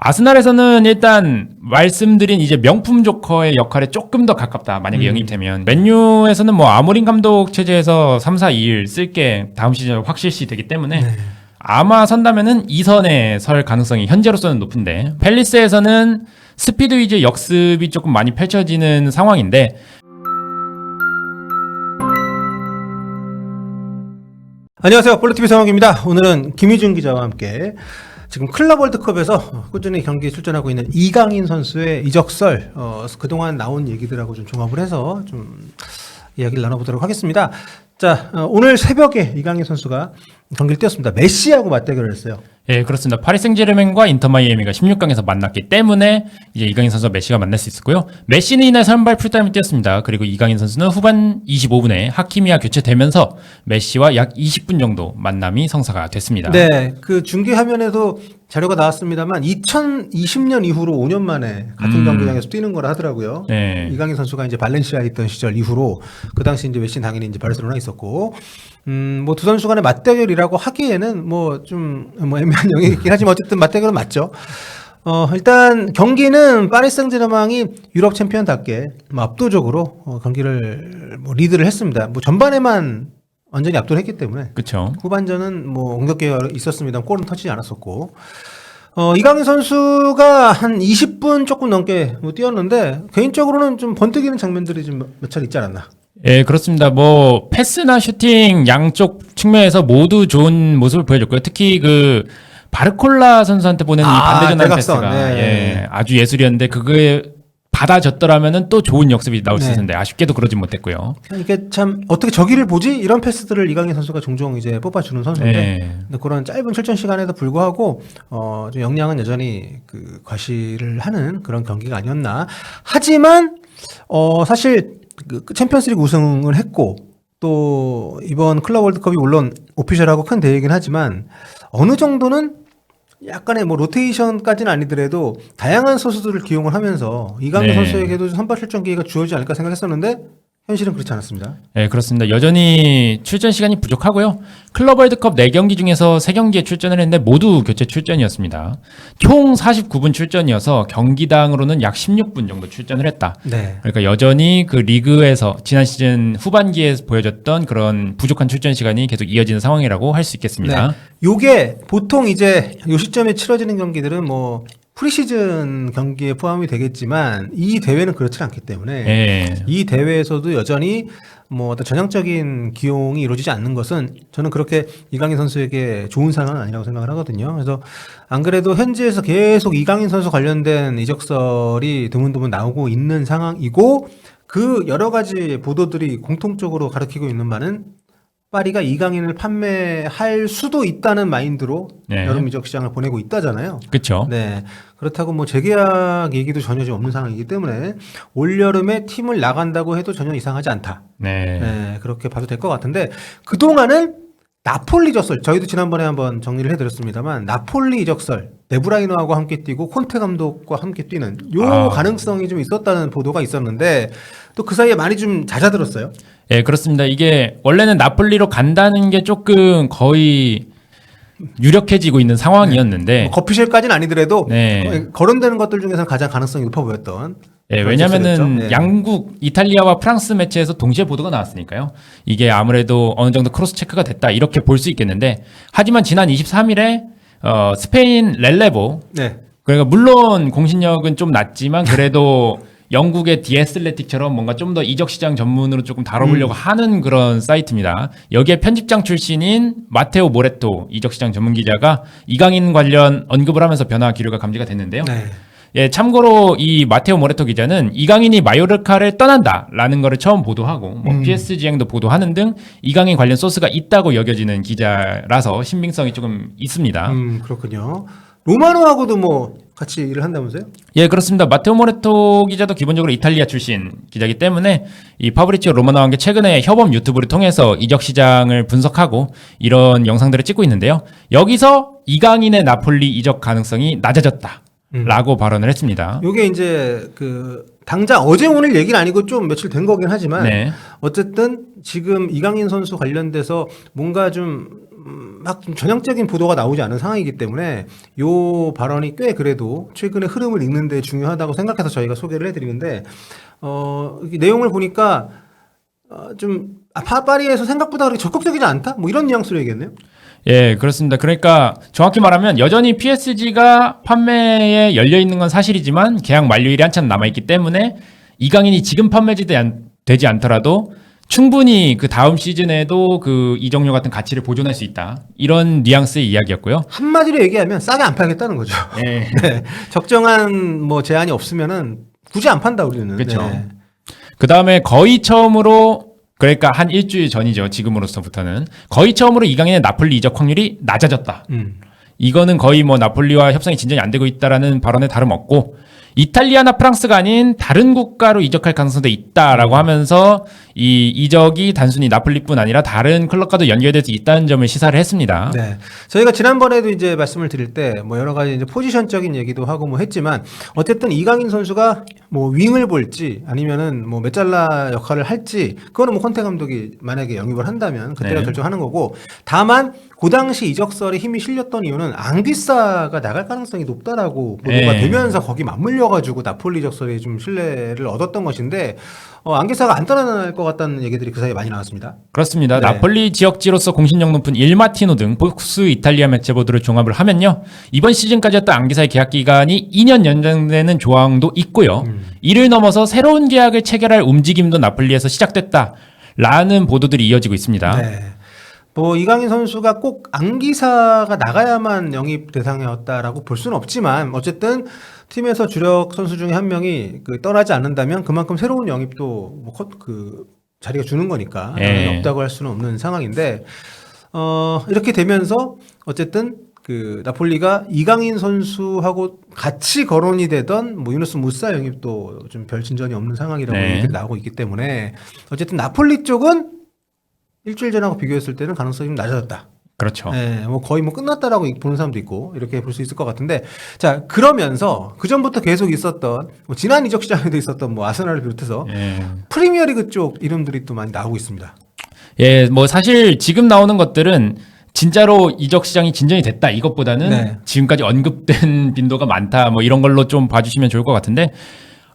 아스날에서는 일단 말씀드린 이제 명품 조커의 역할에 조금 더 가깝다. 만약에 영입되면. 맨유에서는 뭐 아모린 감독 체제에서 3-4-2를 쓸 게 다음 시즌 확실시 되기 때문에 아마 선다면은 2선에 설 가능성이 현재로서는 높은데 팰리스에서는 스피드 위주의 역습이 조금 많이 펼쳐지는 상황인데 안녕하세요. 볼로TV 성욱입니다. 오늘은 김희준 기자와 함께 지금 클럽 월드컵에서 꾸준히 경기에 출전하고 있는 이강인 선수의 이적설, 그동안 나온 얘기들하고 좀 종합을 해서 좀 이야기를 나눠보도록 하겠습니다. 자, 오늘 새벽에 이강인 선수가 경기를 뛰었습니다. 메시하고 맞대결을 했어요. 예, 그렇습니다. 파리 생제르맹과 인터 마이애미가 16강에서 만났기 때문에 이제 이강인 선수와 메시가 만날 수 있었고요. 메시는 이날 선발 풀타임을 뛰었습니다. 그리고 이강인 선수는 후반 25분에 하키미와 교체되면서 메시와 약 20분 정도 만남이 성사가 됐습니다. 네, 그 중계 화면에도 자료가 나왔습니다만 2020년 이후로 5년 만에 같은 경기장에서 뛰는 거라 하더라고요. 네. 이강인 선수가 이제 발렌시아에 있던 시절 이후로 그 당시 이제 메시는 당연히 이제 바르셀로나 있었고, 뭐 두 선수 간의 맞대결이라고 하기에는 뭐 좀 애매한 영역이 있긴 하지만 어쨌든 맞대결은 맞죠. 일단 경기는 파리 생제르맹이 유럽 챔피언답게 뭐 압도적으로 경기를 뭐 리드를 했습니다. 뭐 전반에만 완전히 압도를 했기 때문에. 그렇죠. 후반전은 뭐 공격기가 있었습니다. 골은 터치지 않았었고. 이강인 선수가 한 20분 조금 넘게 뭐 뛰었는데 개인적으로는 좀 번뜩이는 장면들이 좀 몇 차례 있지 않았나. 예, 그렇습니다. 뭐 패스나 슈팅 양쪽 측면에서 모두 좋은 모습을 보여줬고요. 특히 그 바르콜라 선수한테 보낸 이 반대전환 대각선. 패스가 네. 예, 아주 예술이었는데 그거에 받아줬더라면은 또 좋은 역습이 나올 수 네. 있었는데 아쉽게도 그러지 못했고요. 이게 참 어떻게 저기를 보지? 이런 패스들을 이강인 선수가 종종 이제 뽑아주는 선수인데 예. 근데 그런 짧은 출전 시간에도 불구하고 좀 역량은 여전히 그 과시를 하는 그런 경기가 아니었나. 하지만 사실 그 챔피언스리그 우승을 했고 또 이번 클럽 월드컵이 물론 오피셜하고 큰 대회이긴 하지만 어느 정도는 약간의 뭐 로테이션까지는 아니더라도 다양한 선수들을 기용을 하면서 이강인 네. 선수에게도 선발 출전 기회가 주어지지 않을까 생각했었는데 현실은 그렇지 않았습니다. 네, 그렇습니다. 여전히 출전 시간이 부족하고요. 클럽 월드컵 4경기 중에서 3경기에 출전을 했는데 모두 교체 출전이었습니다. 총 49분 출전이어서 경기당으로는 약 16분 정도 출전을 했다. 네. 그러니까 여전히 그 리그에서 지난 시즌 후반기에 보여줬던 그런 부족한 출전 시간이 계속 이어지는 상황이라고 할 수 있겠습니다. 네. 요게 보통 이제 요 시점에 치러지는 경기들은 뭐 프리시즌 경기에 포함이 되겠지만 이 대회는 그렇지 않기 때문에 예. 이 대회에서도 여전히 뭐 어떤 전형적인 기용이 이루어지지 않는 것은 저는 그렇게 이강인 선수에게 좋은 상황은 아니라고 생각을 하거든요. 그래서 안 그래도 현지에서 계속 이강인 선수 관련된 이적설이 드문드문 나오고 있는 상황이고 그 여러 가지 보도들이 공통적으로 가리키고 있는 바는 파리가 이강인을 판매할 수도 있다는 마인드로 네. 여름 이적 시장을 보내고 있다잖아요. 그렇죠. 네. 그렇다고 뭐 재계약 얘기도 전혀 좀 없는 상황이기 때문에 올여름에 팀을 나간다고 해도 전혀 이상하지 않다. 네. 네. 그렇게 봐도 될 것 같은데 그동안은 나폴리 이적설 저희도 지난번에 한번 정리를 해드렸습니다만 나폴리 이적설 데브라이너하고 함께 뛰고 콘테 감독과 함께 뛰는 요 가능성이 좀 있었다는 보도가 있었는데 또 그 사이에 많이 좀 잦아들었어요. 예, 그렇습니다. 이게 원래는 나폴리로 간다는 게 조금 거의 유력해지고 있는 상황이었는데 뭐 커피숍까지는 아니더라도 네. 거론되는 것들 중에서는 가장 가능성이 높아 보였던. 예, 그런 왜냐면은 이적설이었죠. 네. 양국 이탈리아와 프랑스 매치에서 동시에 보도가 나왔으니까요. 이게 아무래도 어느 정도 크로스 체크가 됐다 이렇게 볼 수 있겠는데 하지만 지난 23일에 스페인 렐레보 네. 그러니까 물론 공신력은 좀 낮지만 그래도 영국의 디애슬레틱처럼 뭔가 좀 더 이적 시장 전문으로 조금 다뤄보려고 하는 그런 사이트입니다. 여기에 편집장 출신인 마테오 모레토 이적 시장 전문 기자가 이강인 관련 언급을 하면서 변화 기류가 감지가 됐는데요. 네. 예, 참고로 이 마테오 모레토 기자는 이강인이 마요르카를 떠난다라는 거를 처음 보도하고 뭐 PSG행도 보도하는 등 이강인 관련 소스가 있다고 여겨지는 기자라서 신빙성이 조금 있습니다. 그렇군요. 로마노하고도 뭐 같이 일을 한다면서요? 예, 그렇습니다. 마테오 모레토 기자도 기본적으로 이탈리아 출신 기자이기 때문에 이 파브리치오 로마노와 함께 최근에 협업 유튜브를 통해서 이적 시장을 분석하고 이런 영상들을 찍고 있는데요. 여기서 이강인의 나폴리 이적 가능성이 낮아졌다라고 발언을 했습니다. 요게 이제 그 당장 어제 오늘 얘기는 아니고 좀 며칠 된 거긴 하지만 네. 어쨌든 지금 이강인 선수 관련돼서 뭔가 좀 막 좀 전형적인 보도가 나오지 않은 상황이기 때문에 요 발언이 꽤 그래도 최근의 흐름을 읽는데 중요하다고 생각해서 저희가 소개를 해드리는데 이게 내용을 보니까 파리에서 생각보다 그렇게 적극적이지 않다? 뭐 이런 뉘앙스로 얘기했네요. 예, 그렇습니다. 그러니까 정확히 말하면 여전히 PSG가 판매에 열려 있는 건 사실이지만 계약 만료일이 한참 남아있기 때문에 이강인이 지금 되지 않더라도 충분히 그 다음 시즌에도 그 이적료 같은 가치를 보존할 수 있다. 이런 뉘앙스의 이야기였고요. 한마디로 얘기하면 싸게 안 팔겠다는 거죠. 예. 네. 적정한 뭐 제한이 없으면은 굳이 안 판다 우리는. 그렇죠. 네. 그 다음에 거의 처음으로 그러니까 한 일주일 전이죠. 지금으로서부터는 거의 처음으로 이강인의 나폴리 이적 확률이 낮아졌다. 이거는 거의 뭐 나폴리와 협상이 진전이 안 되고 있다라는 발언에 다름없고 이탈리아나 프랑스가 아닌 다른 국가로 이적할 가능성도 있다라고 하면서 이 이적이 단순히 나폴리뿐 아니라 다른 클럽과도 연결될 수 있다는 점을 시사를 했습니다. 네. 저희가 지난번에도 이제 말씀을 드릴 때 뭐 여러 가지 이제 포지션적인 얘기도 하고 뭐 했지만 어쨌든 이강인 선수가 뭐 윙을 볼지 아니면은 뭐 메잘라 역할을 할지 그거는 뭐 콘테 감독이 만약에 영입을 한다면 그때가 네. 결정하는 거고 다만 그 당시 이적설에 힘이 실렸던 이유는 앙디사가 나갈 가능성이 높다라고 보도가 네. 되면서 거기 맞물려가지고 나폴리 이적설에 좀 신뢰를 얻었던 것인데 앙디사가 안 떠나갈 것 같다는 얘기들이 그 사이에 많이 나왔습니다. 그렇습니다. 네. 나폴리 지역지로서 공신력 높은 일마티노 등 복수 이탈리아 매체 보도를 종합을 하면요. 이번 시즌까지였던 앙기사의 계약 기간이 2년 연장되는 조항도 있고요. 이를 넘어서 새로운 계약을 체결할 움직임도 나폴리에서 시작됐다라는 보도들이 이어지고 있습니다. 네. 뭐 이강인 선수가 꼭 앙기사가 나가야만 영입 대상이었다라고 볼 수는 없지만 어쨌든 팀에서 주력 선수 중에 한 명이 떠나지 않는다면 그만큼 새로운 영입도 그 자리가 주는 거니까 예. 없다고 할 수는 없는 상황인데 이렇게 되면서 어쨌든 그 나폴리가 이강인 선수하고 같이 거론이 되던 뭐 유누스 무사 영입도 좀 별 진전이 없는 상황이라고 네. 얘기가 나오고 있기 때문에 어쨌든 나폴리 쪽은 일주일 전하고 비교했을 때는 가능성이 좀 낮아졌다. 그렇죠. 네, 뭐 거의 뭐 끝났다라고 보는 사람도 있고 이렇게 볼 수 있을 것 같은데 자 그러면서 그 전부터 계속 있었던 뭐 지난 이적 시장에도 있었던 뭐 아스날을 비롯해서 예. 프리미어리그 쪽 이름들이 또 많이 나오고 있습니다. 예, 뭐 사실 지금 나오는 것들은 진짜로 이적 시장이 진전이 됐다 이것보다는 네. 지금까지 언급된 빈도가 많다 뭐 이런 걸로 좀 봐주시면 좋을 것 같은데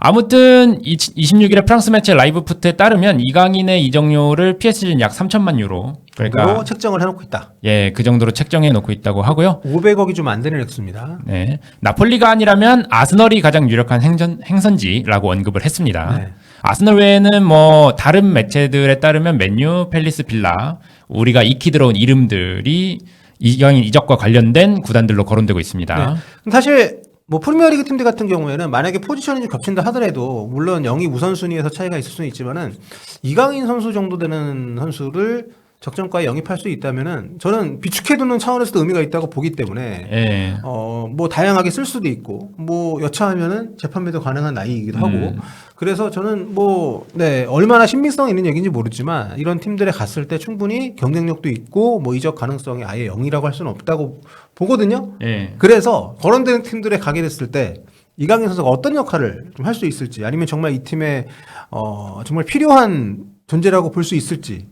아무튼 26일에 프랑스 매체 라이브 푸트에 따르면 이강인의 이적료를 PSG는 약 3천만 유로 그러니까 책정을 해놓고 있다. 예, 그 정도로 책정해 놓고 있다고 하고요. 500억이 좀 안 되는 액수입니다. 네, 나폴리가 아니라면 아스널이 가장 유력한 행선지라고 언급을 했습니다. 네. 아스널 외에는 뭐 다른 매체들에 따르면 맨유, 펠리스, 빌라 우리가 익히 들어온 이름들이 이강인 이적과 관련된 구단들로 거론되고 있습니다. 네. 사실 뭐 프리미어리그 팀들 같은 경우에는 만약에 포지션이 좀 겹친다 하더라도 물론 영입 우선순위에서 차이가 있을 수는 있지만은 이강인 선수 정도 되는 선수를 적정가에 영입할 수 있다면은 저는 비축해두는 차원에서도 의미가 있다고 보기 때문에 예. 뭐 다양하게 쓸 수도 있고 뭐 여차하면은 재판매도 가능한 나이이기도 하고 그래서 저는 뭐 얼마나 신빙성 있는 얘기인지 모르지만 이런 팀들에 갔을 때 충분히 경쟁력도 있고 뭐 이적 가능성이 아예 0이라고 할 수는 없다고 보거든요. 예. 그래서 거론되는 팀들에 가게 됐을 때 이강인 선수가 어떤 역할을 좀 할 수 있을지 아니면 정말 이 팀에 정말 필요한 존재라고 볼 수 있을지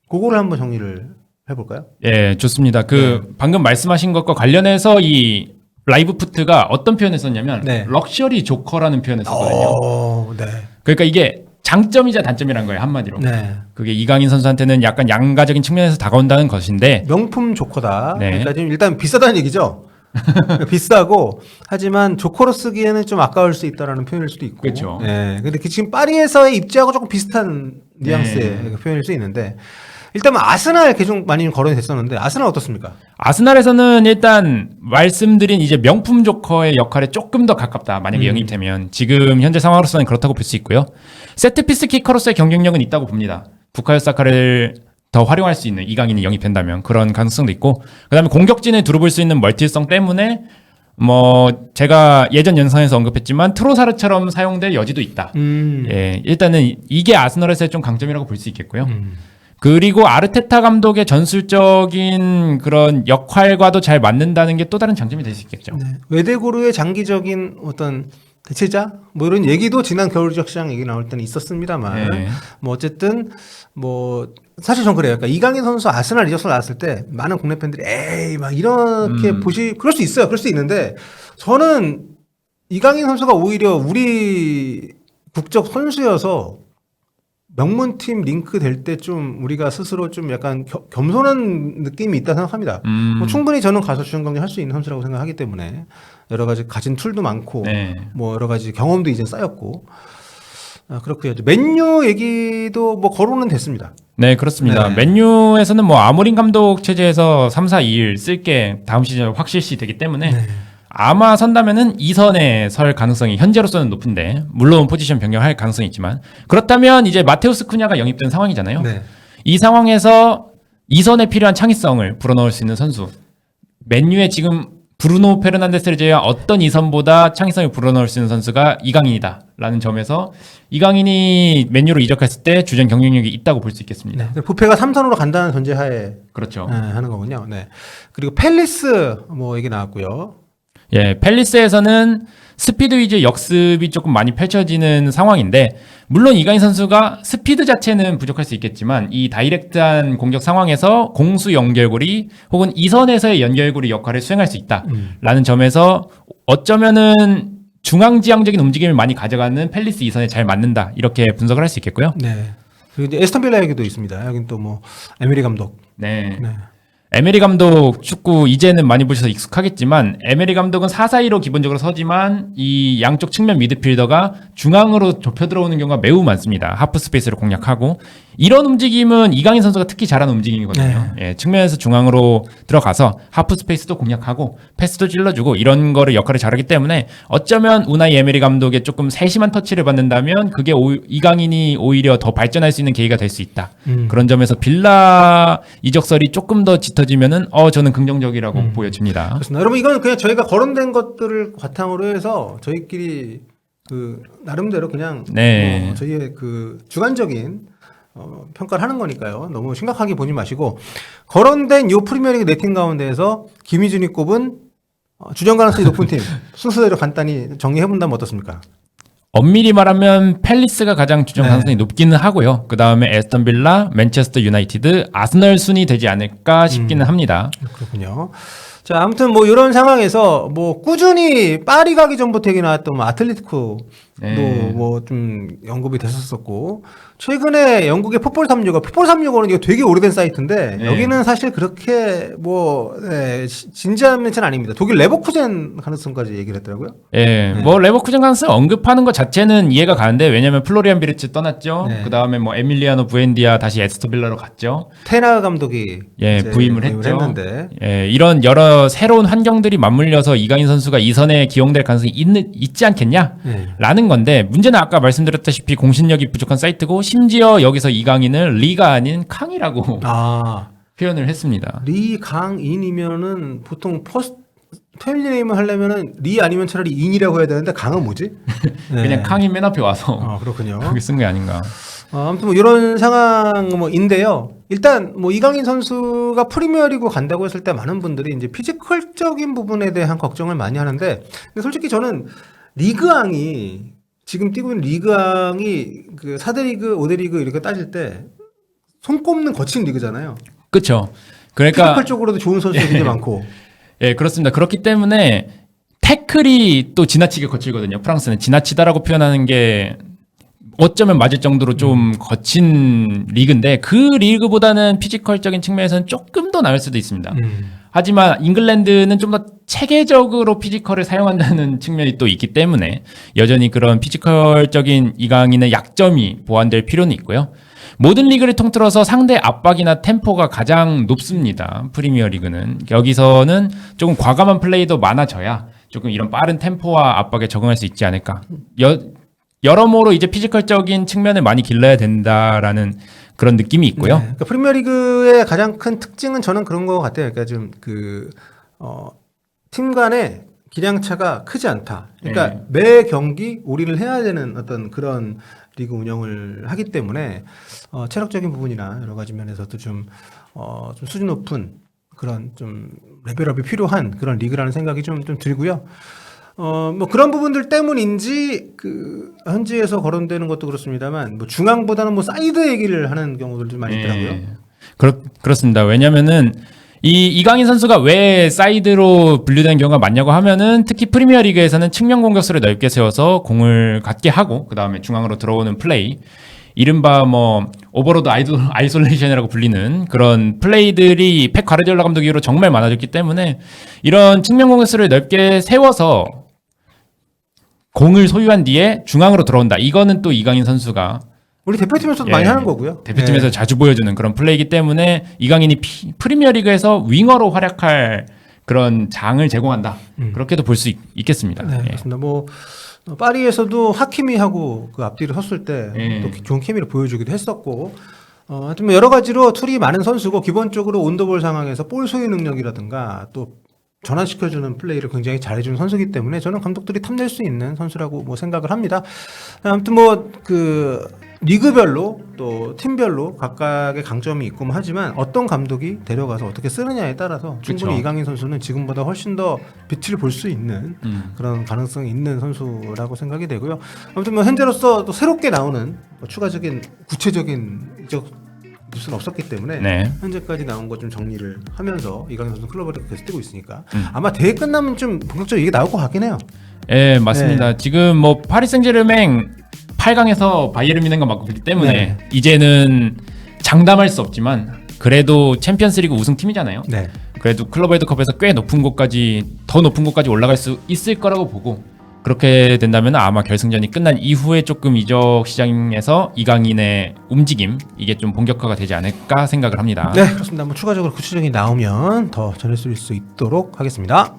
그거를 한번 정리를 해볼까요? 예, 좋습니다. 방금 말씀하신 것과 관련해서 이 라이브 푸트가 어떤 표현을 썼냐면 네. 럭셔리 조커라는 표현을 썼거든요. 네. 그러니까 이게 장점이자 단점이란 거예요, 한마디로. 네. 그게 이강인 선수한테는 약간 양가적인 측면에서 다가온다는 것인데 명품 조커다. 네. 그러니까 지금 일단 비싸다는 얘기죠. 비싸고 하지만 조커로 쓰기에는 좀 아까울 수 있다라는 표현일 수도 있고. 그렇죠. 네. 근데 지금 파리에서의 입지하고 조금 비슷한 뉘앙스의 네. 표현일 수 있는데 일단 아스날 계속 많이 거론이 됐었는데 아스날 어떻습니까? 아스날에서는 일단 말씀드린 이제 명품 조커의 역할에 조금 더 가깝다. 만약에 영입되면 지금 현재 상황으로서는 그렇다고 볼 수 있고요. 세트피스 키커로서의 경쟁력은 있다고 봅니다. 부카요 사카를 더 활용할 수 있는 이강인이 영입된다면 그런 가능성도 있고 그다음에 공격진에 두루 볼 수 있는 멀티성 때문에 뭐 제가 예전 영상에서 언급했지만 트로사르처럼 사용될 여지도 있다. 예, 일단은 이게 아스널에서의 좀 강점이라고 볼 수 있겠고요. 그리고 아르테타 감독의 전술적인 그런 역할과도 잘 맞는다는 게 또 다른 장점이 될 수 있겠죠. 네. 외대고르의 장기적인 어떤 대체자 뭐 이런 얘기도 지난 겨울 지역 시장 얘기 나올 때는 있었습니다만 네. 뭐 어쨌든 뭐 사실 전 그래요. 그러니까 이강인 선수 아스날 이적설 나왔을 때 많은 국내 팬들이 에이 막 이렇게 그럴 수 있어요. 그럴 수 있는데 저는 이강인 선수가 오히려 우리 국적 선수여서 명문팀 링크 될 때 좀 우리가 스스로 좀 약간 겸손한 느낌이 있다 생각합니다. 뭐 충분히 저는 가서 주전 경쟁할 수 있는 선수라고 생각하기 때문에 여러 가지 가진 툴도 많고 네. 뭐 여러 가지 경험도 이제 쌓였고 그렇고요. 맨유 얘기도 뭐 거론은 됐습니다. 네, 그렇습니다. 네. 맨유에서는 뭐 아모린 감독 체제에서 3-4-2를 쓸게 다음 시즌 확실시 되기 때문에 네. 아마 선다면은 2선에 설 가능성이 현재로서는 높은데 물론 포지션 변경할 가능성이 있지만 그렇다면 이제 마테우스 쿠냐가 영입된 상황이잖아요. 네. 이 상황에서 2선에 필요한 창의성을 불어넣을 수 있는 선수 맨유에 지금 브루노 페르난데스를 제외한 어떤 2선보다 창의성을 불어넣을 수 있는 선수가 이강인이다 라는 점에서 이강인이 맨유로 이적했을 때 주전 경쟁력이 있다고 볼 수 있겠습니다. 네. 부페가 3선으로 간다는 전제하에 그렇죠. 하는 거군요. 네. 그리고 팰리스 뭐 얘기 나왔고요. 예, 팰리스에서는 스피드 위주 역습이 조금 많이 펼쳐지는 상황인데 물론 이강인 선수가 스피드 자체는 부족할 수 있겠지만 이 다이렉트한 공격 상황에서 공수 연결고리 혹은 이선에서의 연결고리 역할을 수행할 수 있다라는 점에서 어쩌면은 중앙지향적인 움직임을 많이 가져가는 팰리스 이선에 잘 맞는다 이렇게 분석을 할 수 있겠고요. 네. 그리고 이제 에스턴 빌라 얘기도 있습니다. 여긴 또 뭐 에메리 감독. 네. 네. 에메리 감독 축구 이제는 많이 보셔서 익숙하겠지만 에메리 감독은 4-4-2로 기본적으로 서지만 이 양쪽 측면 미드필더가 중앙으로 좁혀 들어오는 경우가 매우 많습니다. 하프 스페이스를 공략하고 이런 움직임은 이강인 선수가 특히 잘하는 움직임이거든요. 예, 측면에서 중앙으로 들어가서 하프 스페이스도 공략하고 패스도 찔러주고 이런 거를 역할을 잘하기 때문에 어쩌면 우나이 에메리 감독의 조금 세심한 터치를 받는다면 그게 이강인이 오히려 더 발전할 수 있는 계기가 될 수 있다. 그런 점에서 빌라 이적설이 조금 더 짙어지면은 저는 긍정적이라고 보여집니다. 그렇습니다. 여러분 이건 그냥 저희가 거론된 것들을 바탕으로 해서 저희끼리 그 나름대로 그냥 네. 저희의 그 주관적인 평가를 하는 거니까요. 너무 심각하게 보지 마시고 거론된 요 프리미어리그 네 팀 가운데에서 김희준이 꼽은 주전 가능성이 높은 팀 순서대로 간단히 정리해 본다면 어떻습니까? 엄밀히 말하면 팰리스가 가장 주전 가능성이 높기는 하고요. 그 다음에 에스턴 빌라, 맨체스터 유나이티드, 아스널 순이 되지 않을까 싶기는 합니다. 그렇군요. 자, 아무튼 뭐 이런 상황에서 뭐 꾸준히 파리 가기 전부터 얘기 나왔던 뭐 아틀레티코도 뭐 좀 언급이 됐었었고 최근에 영국의 풋볼 365는 이거 되게 오래된 사이트인데 네. 여기는 사실 그렇게 뭐 진지한 매체는 아닙니다. 독일 레버쿠젠 가능성까지 얘기를 했더라고요. 예, 뭐 레버쿠젠 가능성 언급하는 것 자체는 이해가 가는데 왜냐면 플로리안 비르츠 떠났죠. 네. 그 다음에 뭐 에밀리아노 부엔디아 다시 에스턴 빌라로 갔죠. 테나 감독이 예, 이제 부임을 했죠. 했는데 예, 이런 여러 새로운 환경들이 맞물려서 이강인 선수가 이선에 기용될 가능성이 있지 않겠냐? 네. 라는 건데 문제는 아까 말씀드렸다시피 공신력이 부족한 사이트고 심지어 여기서 이강인을 리가 아닌 康이라고 표현을 했습니다. 리강인이면은 보통 패밀리 네임을 하려면은 리 아니면 차라리 인이라고 해야 되는데 강은 뭐지? 네. 그냥 康이 맨 앞에 와서 그렇군요. 거기 쓴 게 아닌가. 아무튼 뭐 이런 상황인데요. 일단 뭐 이강인 선수가 프리미어리그 간다고 했을 때 많은 분들이 이제 피지컬적인 부분에 대한 걱정을 많이 하는데, 근데 솔직히 저는 리그왕이 지금 뛰고 있는 리그왕이 그 4대 리그, 5대 리그 이렇게 따질 때 손꼽는 거친 리그잖아요. 그렇죠. 그러니까 피지컬적으로도 좋은 선수들이 굉장히 많고. 예, 그렇습니다. 그렇기 때문에 태클이 또 지나치게 거칠거든요. 프랑스는 지나치다라고 표현하는 게 어쩌면 맞을 정도로 좀 거친 리그인데 그 리그보다는 피지컬적인 측면에서는 조금 더 나을 수도 있습니다. 하지만 잉글랜드는 좀 더 체계적으로 피지컬을 사용한다는 측면이 또 있기 때문에 여전히 그런 피지컬적인 이강인의 약점이 보완될 필요는 있고요. 모든 리그를 통틀어서 상대 압박이나 템포가 가장 높습니다. 프리미어 리그는. 여기서는 조금 과감한 플레이도 많아져야 조금 이런 빠른 템포와 압박에 적응할 수 있지 않을까. 여러모로 이제 피지컬적인 측면을 많이 길러야 된다라는 그런 느낌이 있고요. 네. 그러니까 프리미어리그의 가장 큰 특징은 저는 그런 것 같아요. 그러니까 좀 팀 간의 기량차가 크지 않다. 그러니까 매 경기 올인을 해야 되는 어떤 그런 리그 운영을 하기 때문에 체력적인 부분이나 여러 가지 면에서도 좀 수준 높은 그런 좀 레벨업이 필요한 그런 리그라는 생각이 좀 들고요. 뭐 그런 부분들 때문인지 그 현지에서 거론되는 것도 그렇습니다만 뭐 중앙보다는 뭐 사이드 얘기를 하는 경우들도 많이 있더라고요. 예. 그렇습니다. 왜냐면은 이 이강인 선수가 왜 사이드로 분류되는 경우가 많냐고 하면은 특히 프리미어 리그에서는 측면 공격수를 넓게 세워서 공을 갖게 하고 그 다음에 중앙으로 들어오는 플레이, 이른바 뭐 오버로드 아이솔레이션이라고 불리는 그런 플레이들이 펩 가르디올라 감독 이후로 정말 많아졌기 때문에 이런 측면 공격수를 넓게 세워서 공을 소유한 뒤에 중앙으로 들어온다. 이거는 또 이강인 선수가 우리 대표팀에서도 많이 하는 거고요. 대표팀에서 자주 보여주는 그런 플레이이기 때문에 이강인이 프리미어리그에서 윙어로 활약할 그런 장을 제공한다. 그렇게도 볼 수 있겠습니다. 네, 예. 맞습니다. 뭐 파리에서도 하키미하고 그 앞뒤를 섰을 때 또 좋은 케미를 보여주기도 했었고, 하여튼 뭐 여러 가지로 툴이 많은 선수고 기본적으로 온더볼 상황에서 볼 소유 능력이라든가 또 전환시켜주는 플레이를 굉장히 잘해주는 선수이기 때문에 저는 감독들이 탐낼 수 있는 선수라고 뭐 생각을 합니다. 아무튼 뭐 그 리그별로 또 팀별로 각각의 강점이 있고 뭐 하지만 어떤 감독이 데려가서 어떻게 쓰느냐에 따라서 충분히 그쵸. 이강인 선수는 지금보다 훨씬 더 빛을 볼 수 있는 그런 가능성이 있는 선수라고 생각이 되고요. 아무튼 뭐 현재로서 또 새롭게 나오는 뭐 추가적인 구체적인 이적 뉴스는 없었기 때문에 네. 현재까지 나온 거 좀 정리를 하면서 이강인 선수 클럽으로 계속 뛰고 있으니까 아마 대회 끝나면 좀 본격적으로 이게 나올 것 같긴 해요. 예, 맞습니다. 지금 뭐 파리 생제르맹 8강에서 바이에른 뮌헨과 맞기 때문에 이제는 장담할 수 없지만 그래도 챔피언스리그 우승팀이잖아요. 네. 그래도 클럽 월드컵에서 꽤 높은 곳까지, 더 높은 곳까지 올라갈 수 있을 거라고 보고, 그렇게 된다면 아마 결승전이 끝난 이후에 조금 이적 시장에서 이강인의 움직임, 이게 좀 본격화가 되지 않을까 생각을 합니다. 네, 그렇습니다. 뭐 추가적으로 구체적인 나오면 더 전해드릴 수 있도록 하겠습니다.